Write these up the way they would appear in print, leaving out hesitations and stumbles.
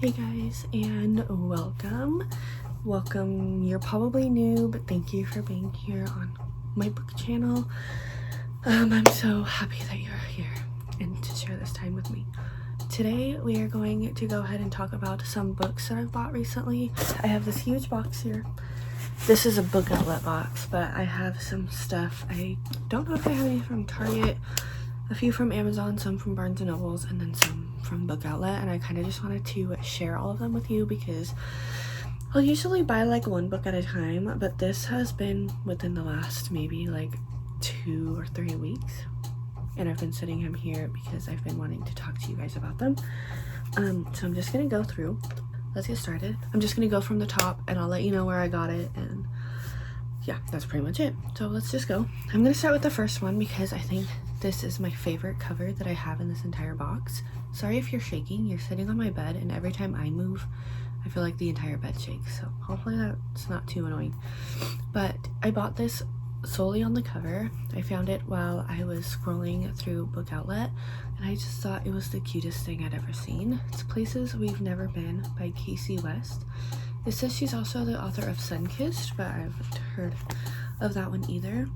Hey guys, and welcome. You're probably new, but thank you for being here on my book channel. I'm so happy that you're here and to share this time with me. Today we are going to go ahead and talk about some books that I've bought recently. I have this huge box here. This is a book outlet box, but I have some stuff. I don't know if I have any from Target, a few from Amazon, some from Barnes & Nobles, and then some from Book Outlet, and I kind of just wanted to share all of them with you because I'll usually buy like one book at a time, but this has been within the last maybe like 2 or 3 weeks, and I've been sitting him here because I've been wanting to talk to you guys about them. So I'm just gonna go through. Let's get started. I'm just gonna go from the top and I'll let you know where I got it, and yeah, that's pretty much it. So let's just go. I'm gonna start with the first one because I think this is my favorite cover that I have in this entire box. Sorry if you're shaking. You're sitting on my bed, and every time I move, I feel like the entire bed shakes. So hopefully that's not too annoying. But I bought this solely on the cover. I found it while I was scrolling through Book Outlet, and I just thought it was the cutest thing I'd ever seen. It's Places We've Never Been by Casey West. It says she's also the author of Sunkissed, but I haven't heard of that one either.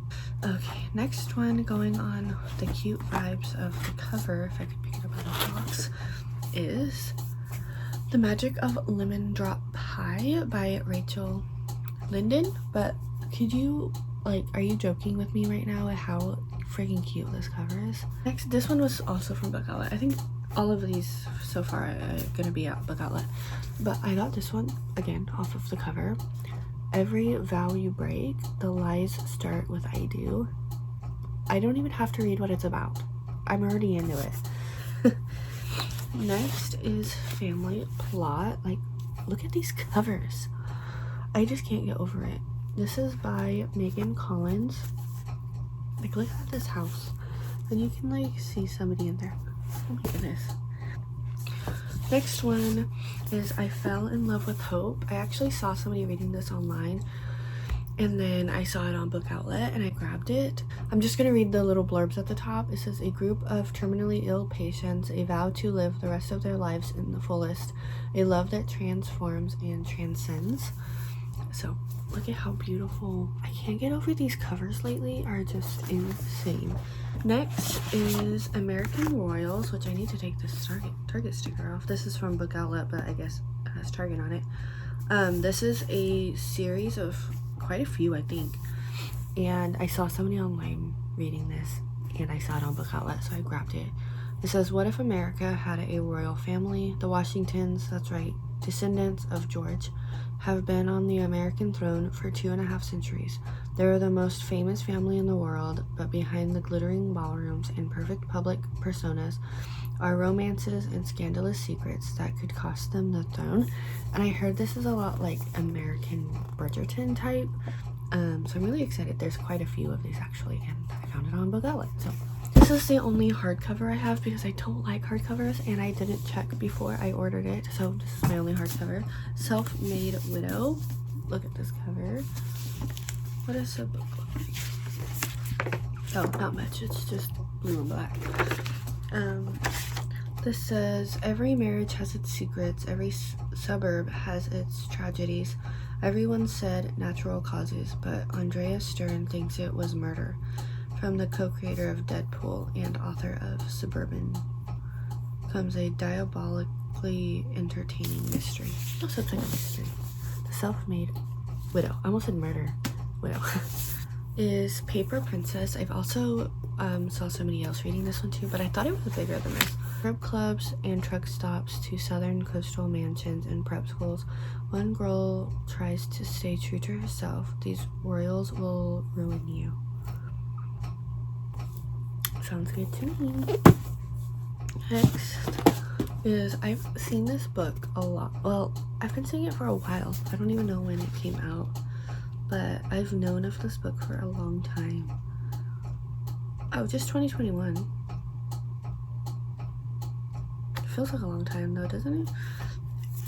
Okay, next one, going on the cute vibes of the cover, if I could pick it up out of the box, is The Magic of Lemon Drop Pie by Rachel Linden. But could you, like, are you joking with me right now at how freaking cute this cover is? Next, this one was also from Book Outlet. I think all of these so far are gonna be at Book Outlet, but I got this one again off of the cover. Every vow you break, the lies start with I do. I don't even have to read what it's about. I'm already into it. Next is Family Plot. Like, look at these covers. I just can't get over it. This is by Megan Collins. Like, look at this house. And you can like see somebody in there. Oh my goodness. Next one is I Fell in Love with Hope. I actually saw somebody reading this online, and then I saw it on Book Outlet and I grabbed it. I'm just gonna read the little blurbs at the top. It says, a group of terminally ill patients, a vow to live the rest of their lives in the fullest, a love that transforms and transcends. So look at how beautiful. I can't get over these covers lately, are just insane. Next is American Royals, which I need to take this Target sticker off. This is from Book Outlet, but I guess it has Target on it. This is a series of quite a few, I think, and I saw somebody online reading this and I saw it on Book Outlet, so I grabbed it. It says, what if America had a royal family? The Washingtons, that's right, descendants of George, have been on the American throne for 2.5 centuries. They're the most famous family in the world, but behind the glittering ballrooms and perfect public personas are romances and scandalous secrets that could cost them the throne. And I heard this is a lot like American Bridgerton type, so I'm really excited. There's quite a few of these actually, and I found it on Book Outlet. So this is the only hardcover I have because I don't like hardcovers and I didn't check before I ordered it, so this is my only hardcover. Self-Made Widow. Look at this cover. What does the book look like? Oh, not much. It's just blue and black. This says, every marriage has its secrets, every suburb has its tragedies. Everyone said natural causes, but Andrea Stern thinks it was murder. From the co-creator of Deadpool and author of Suburban comes a diabolically entertaining mystery. Also, it's like a mystery. The Self-Made Widow. I almost said murder. Widow. Is Paper Princess. I've also saw somebody else reading this one too, but I thought it was bigger than this. Strip clubs and truck stops to southern coastal mansions and prep schools. One girl tries to stay true to herself. These royals will ruin you. Sounds good to me. Next is, I've seen this book a lot. Well, I've been seeing it for a while. I don't even know when it came out, but I've known of this book for a long time. Oh, just 2021. It feels like a long time though, doesn't it?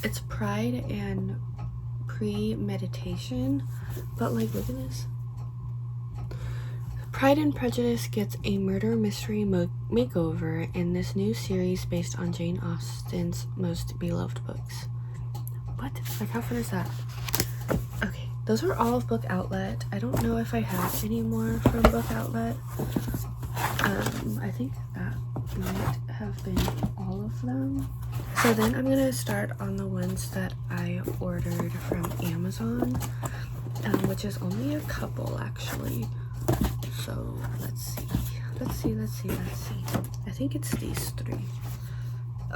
It's Pride and Premeditation, but like, look at this. Pride and Prejudice gets a murder mystery makeover in this new series based on Jane Austen's most beloved books. What? Like, how fun is that? Okay, those are all of Book Outlet. I don't know if I have any more from Book Outlet. I think that might have been all of them. So then I'm gonna start on the ones that I ordered from Amazon, which is only a couple actually. So let's see. I think it's these three.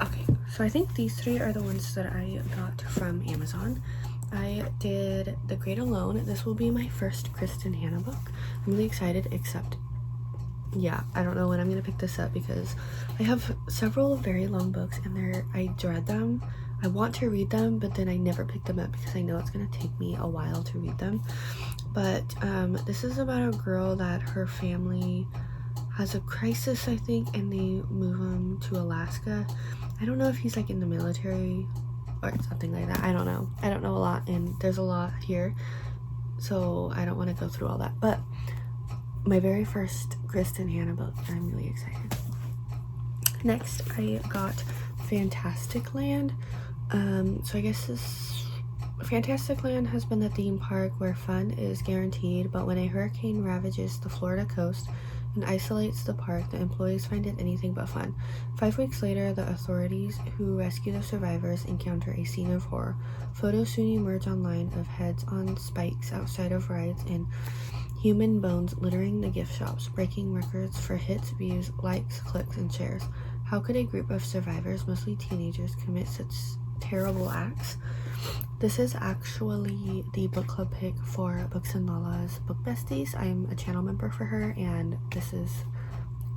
Okay, so I think these three are the ones that I got from Amazon. I did The Great Alone. This will be my first Kristen Hanna book. I'm really excited, except yeah, I don't know when I'm gonna pick this up because I have several very long books and I dread them. I want to read them, but then I never pick them up because I know it's gonna take me a while to read them. But this is about a girl that her family has a crisis, I think, and they move him to Alaska. I don't know if he's like in the military or something like that. I don't know a lot, and there's a lot here, so I don't want to go through all that. But my very first Kristen Hanna book, I'm really excited. Next I got Fantasticland. So I guess this Fantasticland has been the theme park where fun is guaranteed, but when a hurricane ravages the Florida coast and isolates the park, the employees find it anything but fun. 5 weeks later, the authorities who rescue the survivors encounter a scene of horror. Photos soon emerge online of heads on spikes outside of rides and human bones littering the gift shops, breaking records for hits, views, likes, clicks, and shares. How could a group of survivors, mostly teenagers, commit such terrible acts? This is actually the book club pick for Books and Lala's Book Besties. I'm a channel member for her, and this is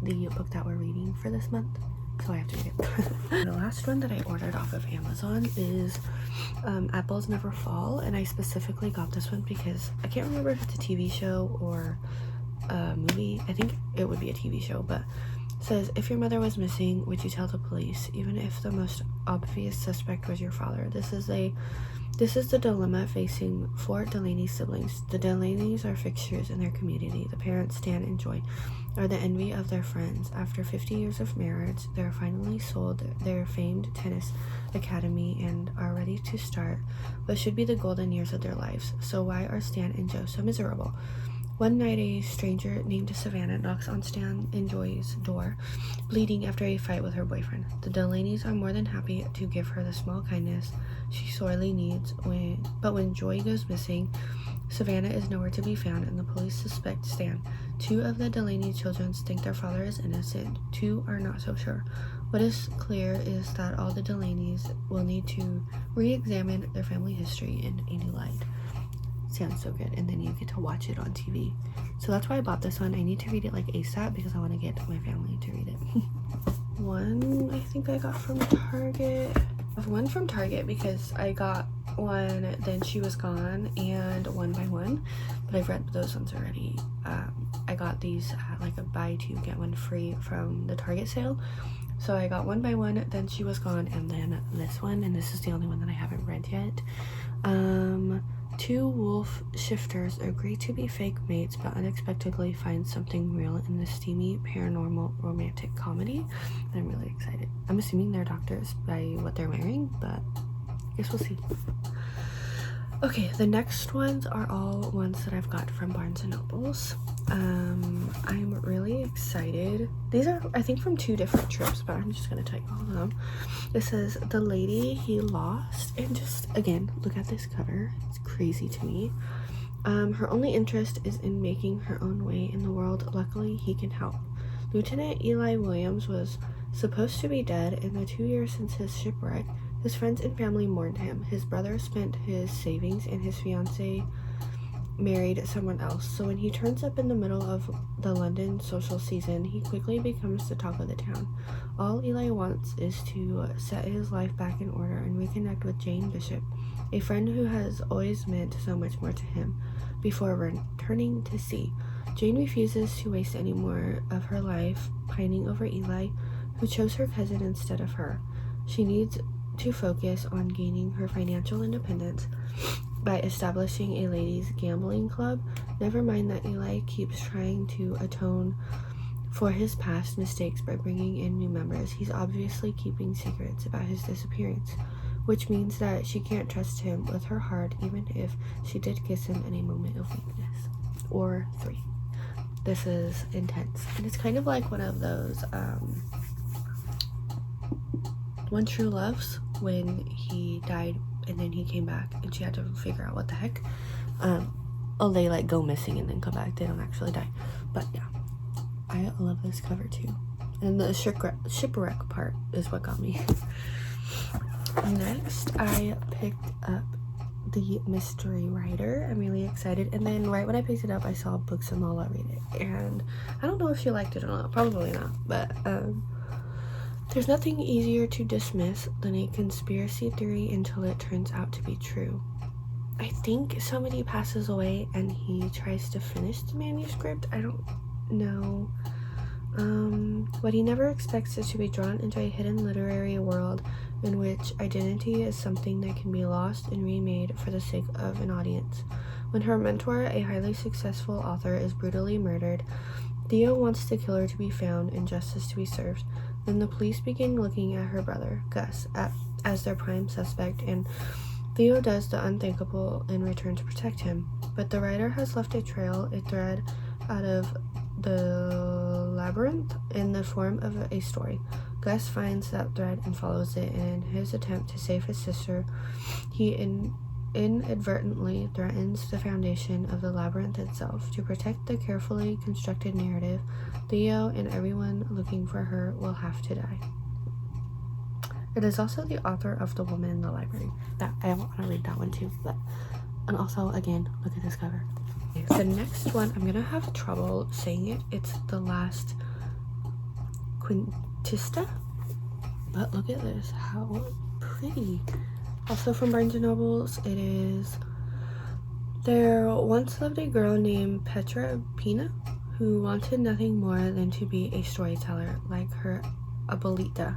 the book that we're reading for this month, so I have to read it. The last one that I ordered off of Amazon is Apples Never Fall, and I specifically got this one because I can't remember if it's a TV show or a movie. I think it would be a TV show, but it says, if your mother was missing, would you tell the police, even if the most obvious suspect was your father? This is the dilemma facing 4 Delaney siblings. The Delaneys are fixtures in their community. The parents, Stan and Joy, are the envy of their friends. After 50 years of marriage, they're finally sold their famed tennis academy and are ready to start what should be the golden years of their lives. So why are Stan and Joe so miserable? One night, a stranger named Savannah knocks on Stan and Joy's door, bleeding after a fight with her boyfriend. The Delaneys are more than happy to give her the small kindness she sorely needs, but when Joy goes missing, Savannah is nowhere to be found, and the police suspect Stan. 2 of the Delaney children think their father is innocent. 2 are not so sure. What is clear is that all the Delaneys will need to re-examine their family history in a new light. Sounds so good, and then you get to watch it on TV. So that's why I bought this one. I need to read it like ASAP because I want to get my family to read it. One I think I got from Target. One from Target because I got one, Then She Was Gone, and One by One, but I've read those ones already. I got these at like a buy 2 get 1 free from the Target sale. So I got One by One, Then She Was Gone, and then this one, and this is the only one that I haven't read yet. 2 wolf shifters agree to be fake mates but unexpectedly find something real in this steamy paranormal romantic comedy. I'm really excited. I'm assuming they're doctors by what they're wearing, but I guess we'll see. Okay, the next ones are all ones that I've got from Barnes & Nobles. I'm really excited. These are, I think, from 2 different trips, but I'm just gonna tell you all of them. This says The Lady He Lost, and just, again, look at this cover. It's crazy to me. Her only interest is in making her own way in the world. Luckily, he can help. Lieutenant Eli Williams was supposed to be dead in the 2 years since his shipwreck. His friends and family mourned him. His brother spent his savings, and his fiancée married someone else. So when he turns up in the middle of the London social season, he quickly becomes the talk of the town. All Eli wants is to set his life back in order and reconnect with Jane Bishop, a friend who has always meant so much more to him, before returning to sea. Jane refuses to waste any more of her life pining over Eli, who chose her cousin instead of her. She needs to focus on gaining her financial independence. by establishing a ladies' gambling club. Never mind that Eli keeps trying to atone for his past mistakes by bringing in new members. He's obviously keeping secrets about his disappearance, which means that she can't trust him with her heart, even if she did kiss him in a moment of weakness. Or 3. This is intense. And it's kind of like one of those One True Loves, when he died and then he came back and she had to figure out what the heck. They like go missing and then come back. They don't actually die. But yeah, I love this cover too. And the shipwreck part is what got me. Next, I picked up the Mystery Writer. I'm really excited. And then right when I picked it up, I saw Books and Lola read it. And I don't know if she liked it or not. Probably not. But there's nothing easier to dismiss than a conspiracy theory until it turns out to be true. I think somebody passes away and he tries to finish the manuscript. I don't know. What he never expects is to be drawn into a hidden literary world in which identity is something that can be lost and remade for the sake of an audience. When her mentor, a highly successful author, is brutally murdered, Theo wants the killer to be found and justice to be served. Then the police begin looking at her brother, Gus, as their prime suspect, and Theo does the unthinkable in return to protect him. But the writer has left a trail, a thread out of the labyrinth in the form of a story. Gus finds that thread and follows it, and in his attempt to save his sister, he inadvertently threatens the foundation of the labyrinth itself. To protect the carefully constructed narrative, Theo and everyone looking for her will have to die. It is also the author of The Woman in the Library. That I want to read that one too. And also, again, look at this cover. The next one, I'm gonna have trouble saying it. It's The Last Quintista. But look at this, how pretty. Also from Barnes & Nobles, it is There once lived a girl named Petra Pina who wanted nothing more than to be a storyteller like her abuelita.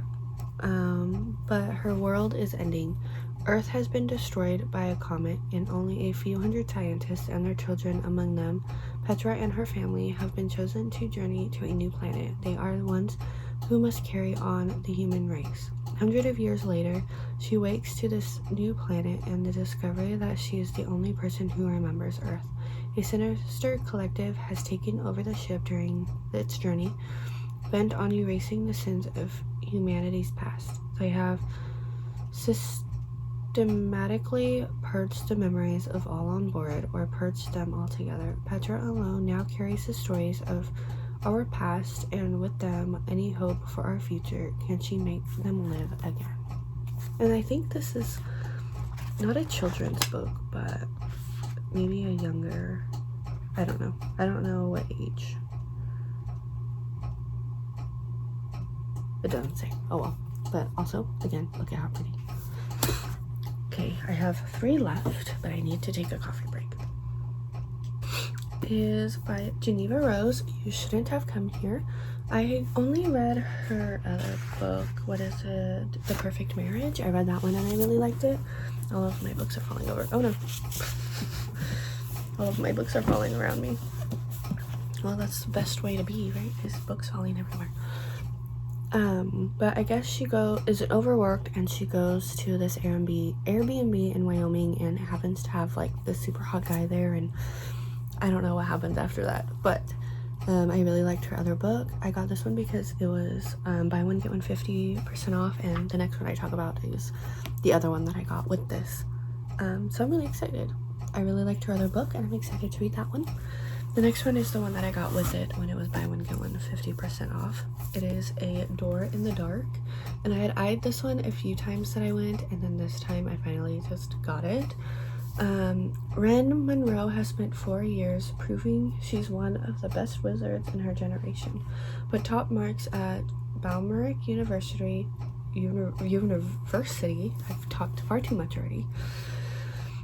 But her world is ending. Earth has been destroyed by a comet, and only a few hundred scientists and their children, among them Petra and her family, have been chosen to journey to a new planet. They are the ones who must carry on the human race. Hundreds of years later, she wakes to this new planet and the discovery that she is the only person who remembers Earth. A sinister collective has taken over the ship during its journey, bent on erasing the sins of humanity's past. They have systematically purged the memories of all on board, or purged them altogether. Petra alone now carries the stories of our past, and with them any hope for our future. Can she make them live again? And I think this is not a children's book, but maybe a younger, I don't know what age. It doesn't say. Oh well. But also, again, look at how pretty. Okay, I have 3 left, but I need to take a coffee break. It is by Geneva Rose. You Shouldn't Have Come Here. I only read her other book. What is it? The Perfect Marriage. I read that one and I really liked it. All of my books are falling over. Oh no. All of my books are falling around me. Well, that's the best way to be, right? Is books falling everywhere. But I guess she is overworked, and she goes to this Airbnb in Wyoming, and happens to have like this super hot guy there, and I don't know what happens after that. But I really liked her other book. I got this one because it was buy one get one 50% off, and the next one I talk about is the other one that I got with this. So I'm really excited. I really liked her other book, and I'm excited to read that one. The next one is the one that I got with it when it was buy one get one 50% off. It is A Door in the Dark, and I had eyed this one a few times that I went, and then this time I finally just got it. Ren Monroe has spent 4 years proving she's one of the best wizards in her generation, but top marks at Balmeric University. I've talked far too much already.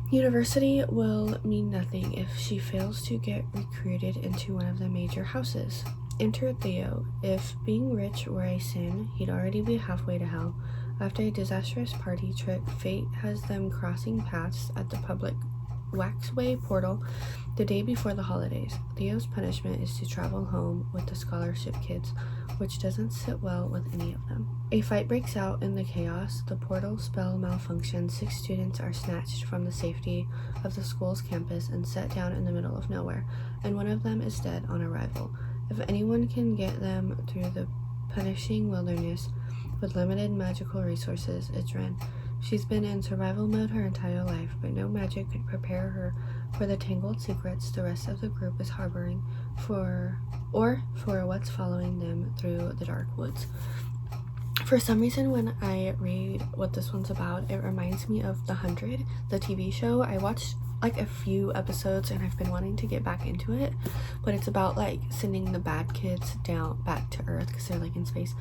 University will mean nothing if she fails to get recruited into one of the major houses. Enter Theo. If being rich were a sin, he'd already be halfway to hell. After a disastrous party trick, fate has them crossing paths at the public Waxway portal the day before the holidays. Theo's punishment is to travel home with the scholarship kids, which doesn't sit well with any of them. A fight breaks out in the chaos. The portal spell malfunctions. 6 students are snatched from the safety of the school's campus and set down in the middle of nowhere, and one of them is dead on arrival. If anyone can get them through the punishing wilderness with limited magical resources, it's Ren. She's been in survival mode her entire life, but no magic could prepare her for the tangled secrets the rest of the group is harboring, for what's following them through the dark woods. For some reason, when I read what this one's about, it reminds me of The 100, the TV show. I watched like a few episodes and I've been wanting to get back into it, but it's about like sending the bad kids down back to Earth, because they're like in space,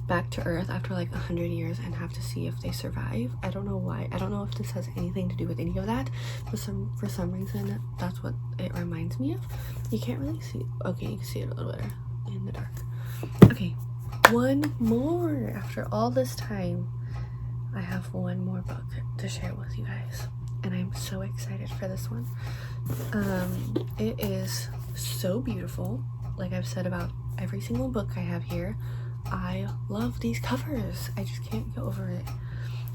back to Earth after like 100 years and have to see if they survive. I don't know why. I don't know if this has anything to do with any of that, but for some reason that's what it reminds me of. You can't really see. Okay, you can see it a little better in the dark. Okay, one more. After all this time, I have one more book to share with you guys, and I'm so excited for this one. It is so beautiful. Like I've said about every single book I have here, I love these covers. I just can't get over it.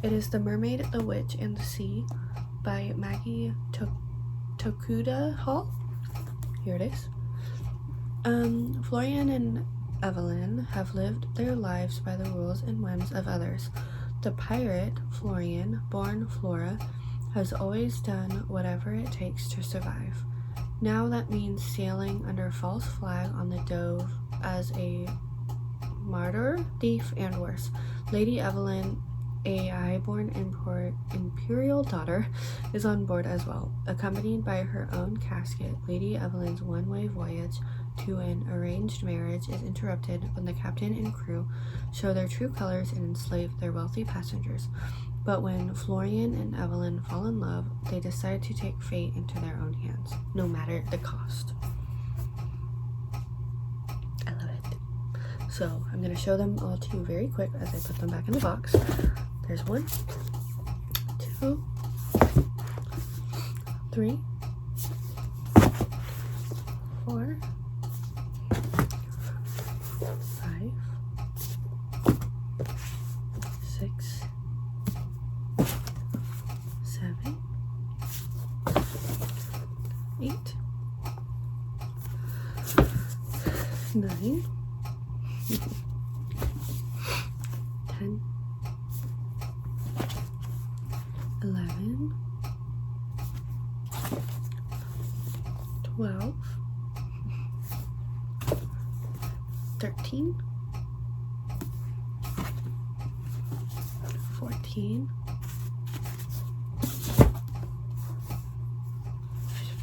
It is The Mermaid, the Witch, and the Sea by Maggie Tokuda Hall. Here it is. Florian and Evelyn have lived their lives by the rules and whims of others. The pirate, Florian, born Flora, has always done whatever it takes to survive. Now that means sailing under a false flag on the Dove as a martyr, thief, and worse. Lady Evelyn, a highborn imperial daughter, is on board as well. Accompanied by her own casket, Lady Evelyn's one-way voyage to an arranged marriage is interrupted when the captain and crew show their true colors and enslave their wealthy passengers. But when Florian and Evelyn fall in love, they decide to take fate into their own hands, no matter the cost. I love it. So I'm going to show them all to you very quick as I put them back in the box. There's 1, 2, 3, 4, 5, 6, 7, 8, 9, 10, 11, 12, 13, 14,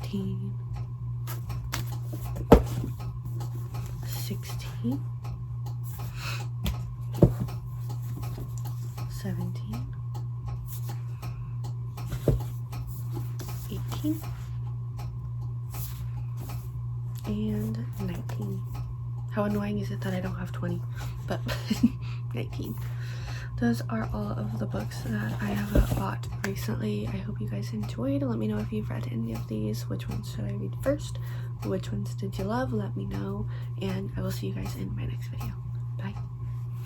15, 16, 17, 18, and 19. How annoying is it that I don't have 20, but 19. Those are all of the books that I have bought recently. I hope you guys enjoyed. Let me know if you've read any of these. Which ones should I read first? Which ones did you love? Let me know, and I will see you guys in my next video.